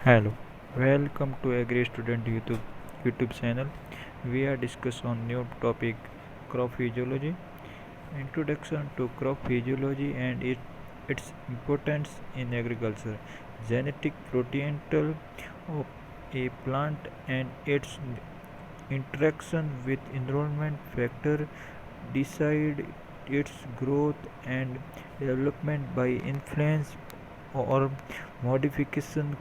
Hello, welcome to Agri Student YouTube channel. We are discuss on new topic crop physiology. Introduction to crop physiology and its importance in agriculture. Genetic potential of a plant and its interaction with environment factor decide its growth and development by influence or modification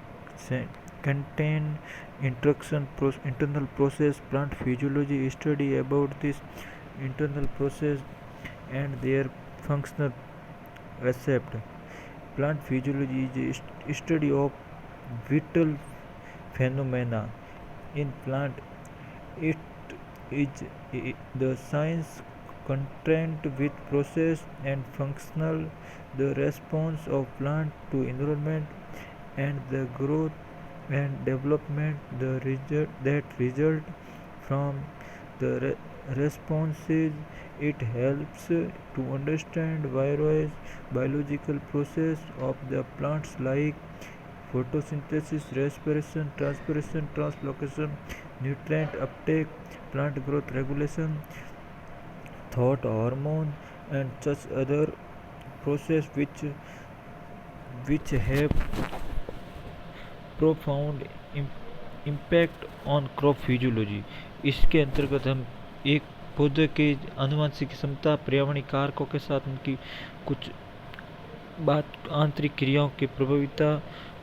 contain internal process. Plant physiology study about this internal process and their functional aspect. Plant physiology is a study of vital phenomena in plant. It is the science concerned with process and functional, the response of plant to environment and the growth and development the result that result from the responses. It helps to understand various biological process of the plants like photosynthesis, respiration, transpiration, translocation, nutrient uptake, plant growth regulation, thought hormone, and such other process which have profound impact on crop physiology. इसके अंतर्गत हम एक पौधे के आनुवंशिक क्षमता, पर्यावरणीय कारकों के साथ उनकी कुछ बात आंतरिक क्रियाओं की प्रभाविता,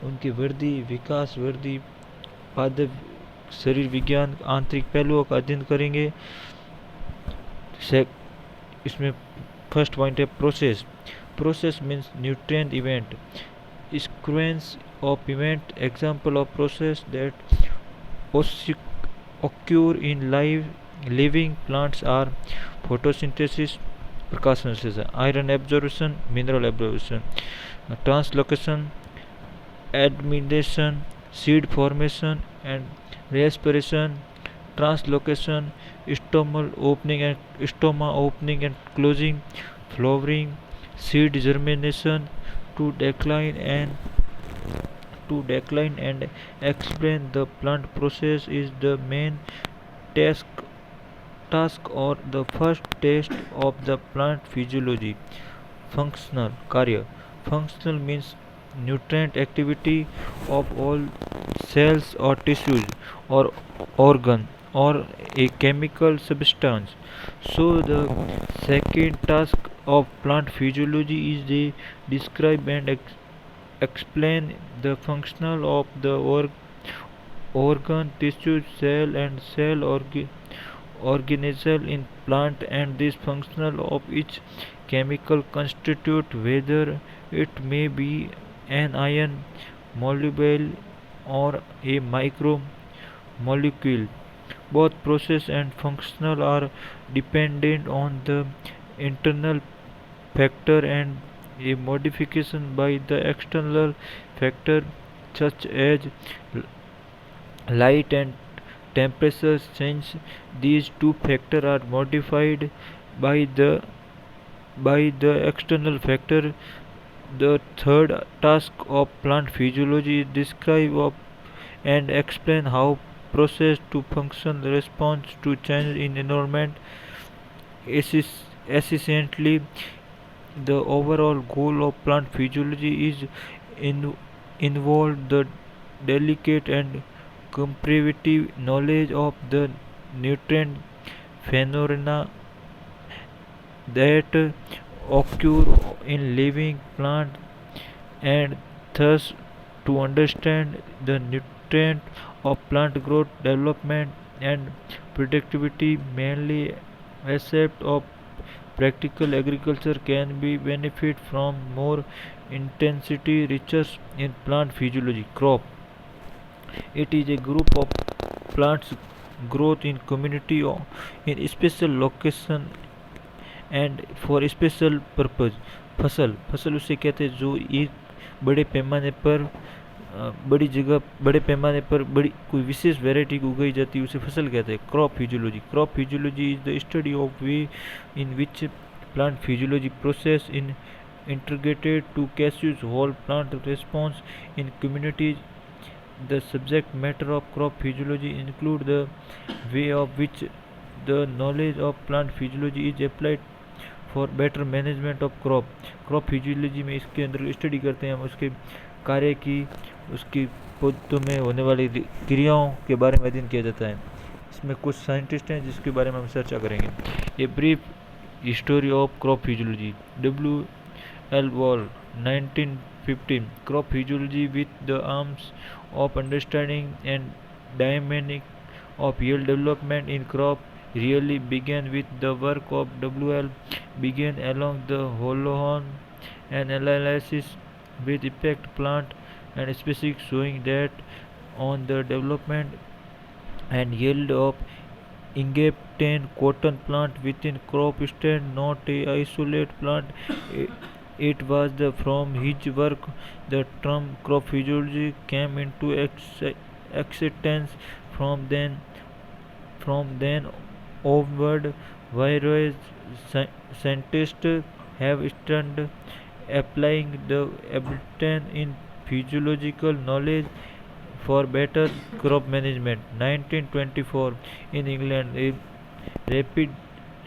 उनकी वृद्धि, विकास, वृद्धि, पादप शरीर विज्ञान, आंतरिक पहलुओं का अध्ययन करेंगे। इसमें फर्स्ट पॉइंट है process. Process means nutrient event, sequence of event. Example of process that occur in living plants are photosynthesis, प्रकाश संश्लेषण, iron absorption, mineral absorption, translocation, admixation, seed formation and respiration, translocation, stoma opening and closing, flowering, seed germination, to decline and explain the plant process is the main task or the first test of the plant physiology. Functional कार्य, functional means nutrient activity of all cells or tissues or organ or a chemical substance. So the second task of plant physiology is to describe and explain the functional of the organ, tissue, cell and cell organism in plant and this functional of each chemical constitute whether it may be an ion molecule or a micro molecule. Both process and functional are dependent on the internal factor and a modification by the external factor such as light and temperature change. These two factors are modified by the external factor. The third task of plant physiology is describe of and explain how process to function response to change in environment. Essentially, the overall goal of plant physiology is in involve the delicate and comparative knowledge of the nutrient phenomena that occur in living plant and thus to understand the nutrient of plant growth, development and productivity. Mainly aspect of practical agriculture can be benefit from more intensity research in plant physiology. Crop, it is a group of plants growth in community or in special location and for special purpose. फसल उसे कहते हैं जो एक बड़े पैमाने पर बड़ी जगह बड़े पैमाने पर बड़ी कोई विशेष वैरायटी को उगाई जाती है, उसे फसल कहते हैं। Crop physiology is the study of way in which plant physiology process in integrated to casus whole plant response in communities The subject matter of crop physiology include the way of which the knowledge of plant physiology is applied for better management of crop physiology में इसके अंदर study करते हैं हम उसके कार्य की, उसकी पौधों में होने वाली क्रियाओं के बारे में अध्ययन किया जाता है। इसमें कुछ साइंटिस्ट हैं जिसके बारे में हम चर्चा करेंगे। A brief history of crop physiology, W L wall 1915। Crop physiology with the arms of understanding and dynamic of yield development in crop really began with the work of W.L. began along the Holohan and analysis with effect plant and specific showing that on the development and yield of Ingaptan cotton plant within crop stand, not a isolate plant. It was from his work the term crop physiology came into existence. From then from then onward, various scientists have started applying the evidence in physiological knowledge for better crop management. 1924 in England, a rapid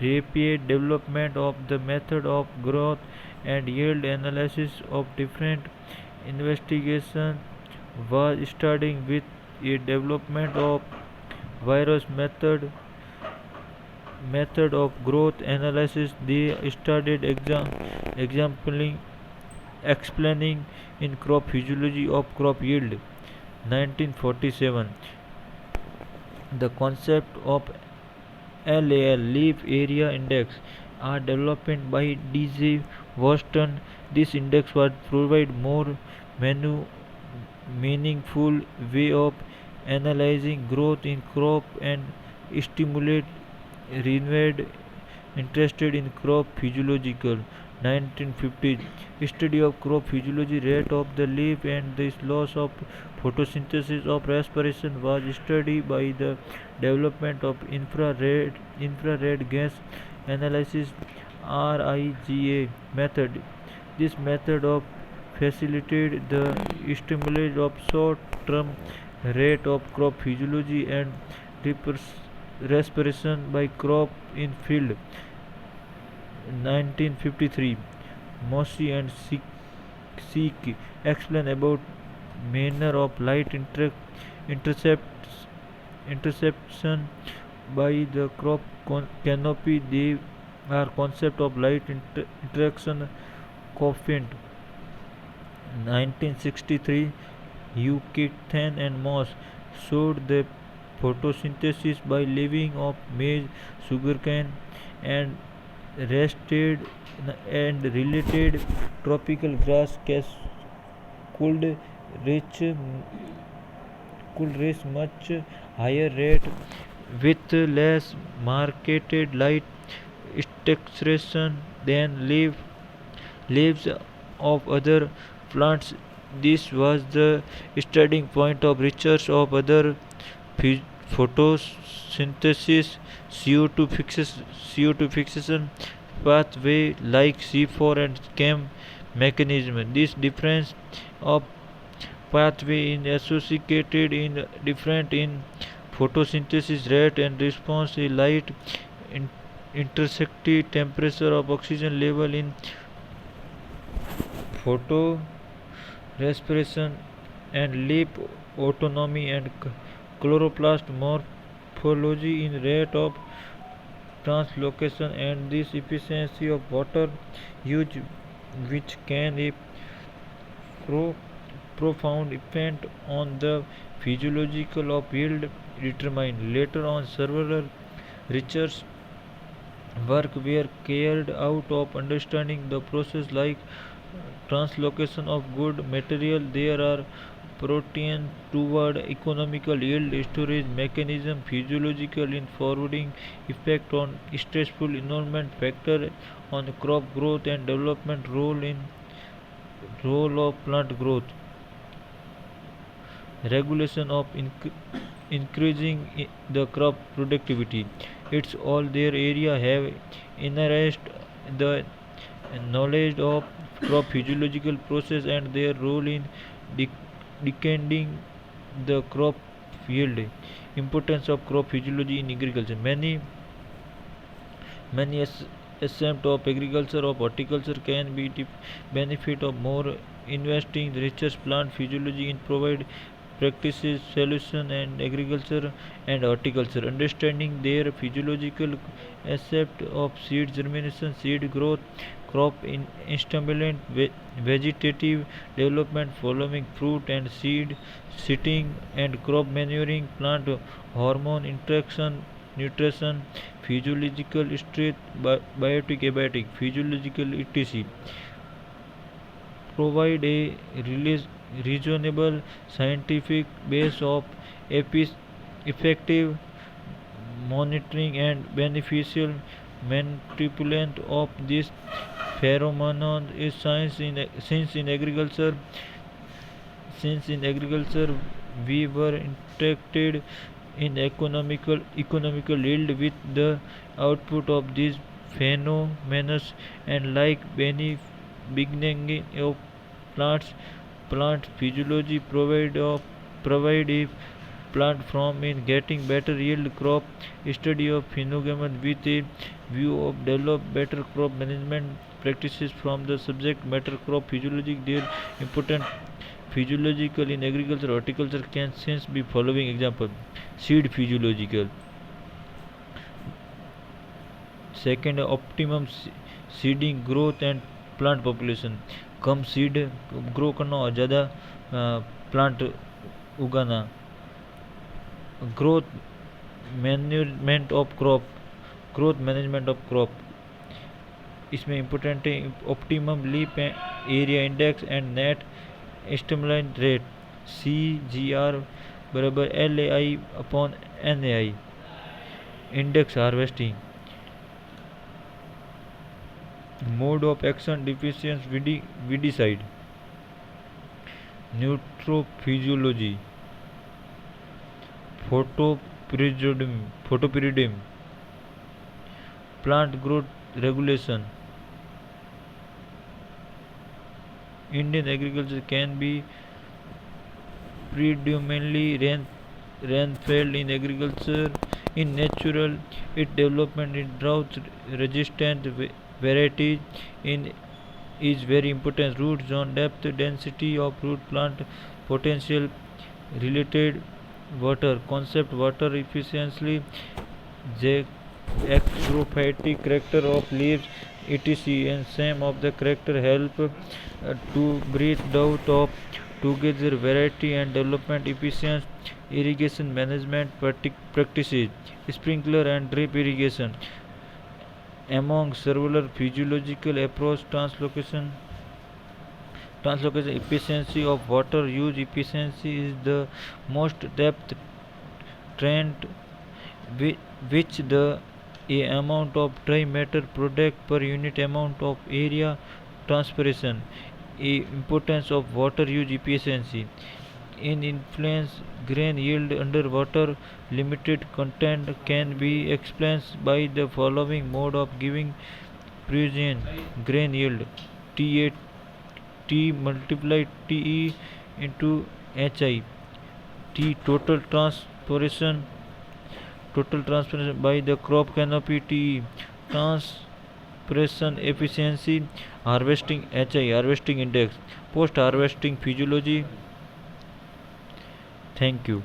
rapid development of the method of growth and yield analysis of different investigation was studying with a development of virus method of growth analysis. They started explaining in crop physiology of crop yield. 1947 the concept of LAL leaf area index are developed by D.J. Waston. This index was provide more meaningful way of analyzing growth in crop and stimulate renewed interest in crop physiological. 1950 study of crop physiology rate of the leaf and the loss of photosynthesis of respiration was studied by the development of infrared gas analysis RIGA method. This method of facilitated the stimulation of short-term rate of crop physiology and respiration by crop in field. 1953 Mossy and Seek explain about manner of light intercepts interception by the crop canopy. They are concept of light interaction coefficient. 1963 Euclid and Moss showed the photosynthesis by leaving of maize, sugarcane and rested and related tropical grass could reach could reach much higher rate with less marketed light extraction than leaves of other plants. This was the starting point of research of other photosynthesis CO2 fixation pathway like C4 and CAM mechanism. This difference of pathway is associated in different in photosynthesis rate and response to light, intersecting temperature of oxygen level in photo respiration and leaf autonomy and chloroplast morphology in rate of translocation and this efficiency of water use, which can a profound effect on the physiological of yield determined. Later on several research work were carried out of understanding the process like translocation of good material. There are protein toward economical yield storage mechanism, physiological in forwarding effect on stressful environment factor on crop growth and development role of plant growth, regulation of increasing the crop productivity. It's all their area have enhanced the knowledge of crop physiological process and their role in decaying the crop yield. Importance of crop physiology in agriculture. Many aspects of agriculture or horticulture can be benefit of more investing research plant physiology in provide practices solution and agriculture and horticulture understanding their physiological aspect of seed germination seed growth crop in instability vegetative development following fruit and seed sitting and crop manuring plant hormone interaction nutrition physiological strength biotic abiotic physiological etc provide a reasonable scientific base of effective monitoring and beneficial manipulation of this phenomenon is science in since in agriculture we were interested in economical yield with the output of these phenomena and like beginning of plants plant physiology provide a plant from in getting better yield crop study of phenomena with a view of develop better crop management practices from the subject matter crop physiology their important physiological in agriculture horticulture can since be following example seed physiological second optimum seeding growth and plant population कम seed grow करना और ज़्यादा plant उगाना growth management of crop इसमें important है optimum leaf area index and net stimulant rate CGR बराबर LAI upon NAI index harvesting mode of action deficiency weedicide neurophysiology photoperidium plant growth regulation Indian agriculture can be predominantly rainfall in agriculture in natural its development in drought resistant varieties in is very important root zone depth density of root plant potential related water concept water efficiency xrophytic character of leaves etc and some of the character help to breathe out of together variety and development efficient irrigation management practices sprinkler and drip irrigation among several physiological approach translocation efficiency of water use efficiency is the most depth trend which the a amount of dry matter product per unit amount of area transpiration a importance of water use efficiency in influence grain yield under water limited content can be explained by the following mode of giving Precision grain yield T multiply Te into Hi T total transpiration by the crop canopy Te transpiration efficiency harvesting Hi harvesting index post harvesting physiology. Thank you.